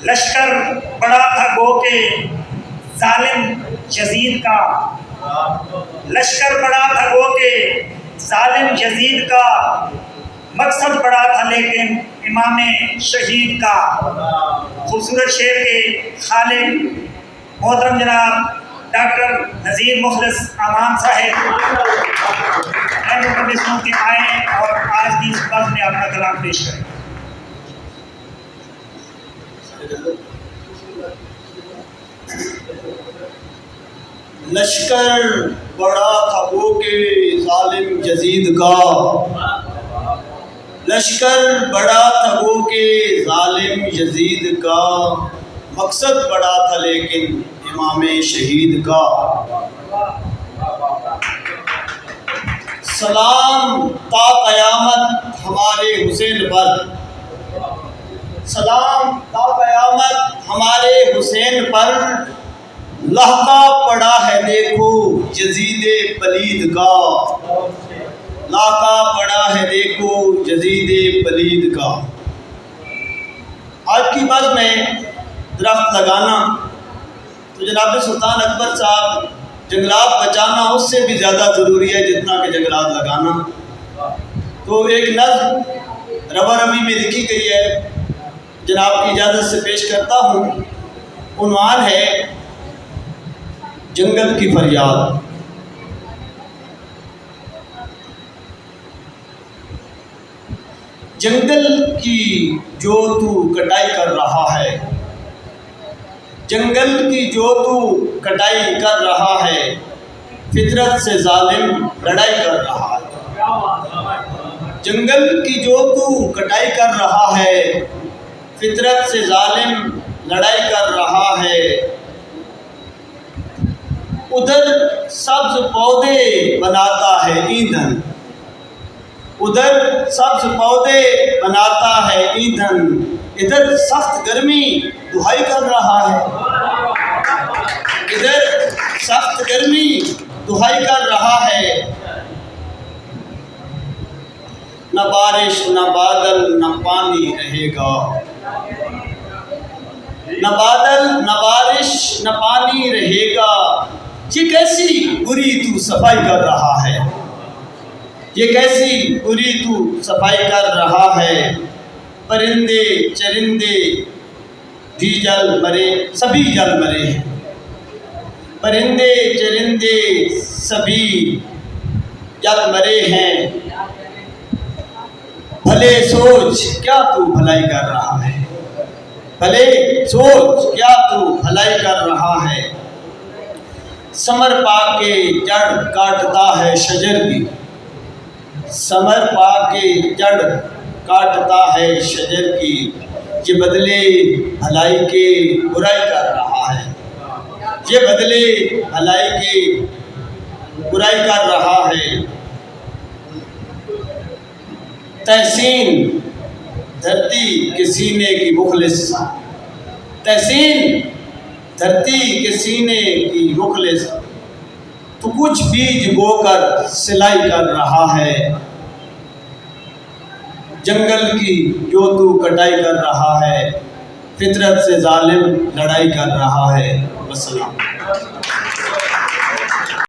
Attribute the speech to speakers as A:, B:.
A: لشکر بڑا تھا گو کے ظالم یزید کا، لشکر بڑا تھا گو کے ظالم یزید کا، مقصد بڑا تھا لیکن امام شہید کا۔ خوبصورت شعر کے خالق محترم جناب ڈاکٹر نذیر مخلص امان صاحب کے آئیں اور آج کی اس وقت میں اپنا کلام پیش کریں۔
B: لشکر بڑا تھا گو کے ظالم یزید کا، لشکر بڑا تھا گو کے ظالم یزید کا، مقصد بڑا تھا لیکن امام شہید کا۔ سلام تا قیامت ہمارے حسین پر، سلام تا قیامت ہمارے حسین پر، لہکا پڑا ہے دیکھو یزید پلید کا، لہکا پڑا ہے دیکھو یزید پلید کا۔ آج کی بات میں درخت لگانا تو جناب سلطان اکبر صاحب جنگلات بچانا اس سے بھی زیادہ ضروری ہے جتنا کہ جنگلات لگانا۔ تو ایک نظم ربا ربی میں لکھی گئی ہے، جناب کی اجازت سے پیش کرتا ہوں۔ عنوان ہے جنگل کی فریاد۔ جنگل کی جو تو کٹائی کر رہا ہے، جنگل کی جو تو کٹائی کر رہا ہے، فطرت سے ظالم لڑائی کر رہا ہے۔ جنگل کی جو تو کٹائی کر رہا ہے، فطرت سے ظالم لڑائی کر رہا ہے۔ ادھر سبز پودے بناتا ہے ایندھن، ادھر سبز پودے بناتا ہے ایندھن، ادھر سخت گرمی دہائی کر رہا ہے، ادھر سخت گرمی دہائی کر رہا ہے۔ نہ بارش نہ بادل نہ پانی رہے گا، نہ بادل نہ بارش نہ پانی رہے گا، یہ کیسی بری تو صفائی کر رہا ہے، یہ کیسی بری تو صفائی کر رہا ہے۔ پرندے چرندے بھی جل مرے، سبھی جل مرے ہیں، پرندے چرندے سبھی جل مرے ہیں۔ بھلے سوچ کیا تو بھلائی کر رہا ہے، بھلے سوچ کیا تو بھلائی کر رہا ہے۔ ثمر پا کے جڑ کاٹتا ہے شجر کی، ثمر پا کے جڑ کاٹتا ہے شجر کی، یہ بدلے بھلائی کے برائی کر رہا ہے، یہ بدلے بھلائی کے برائی کر رہا ہے۔ تحسین دھرتی کے سینے کی مخلص، تحسین دھرتی کے سینے کی مخلص، تو کچھ بیج بو کر سلائی کر رہا ہے۔ جنگل کی جو تو کٹائی کر رہا ہے، فطرت سے ظالم لڑائی کر رہا ہے۔ والسلام۔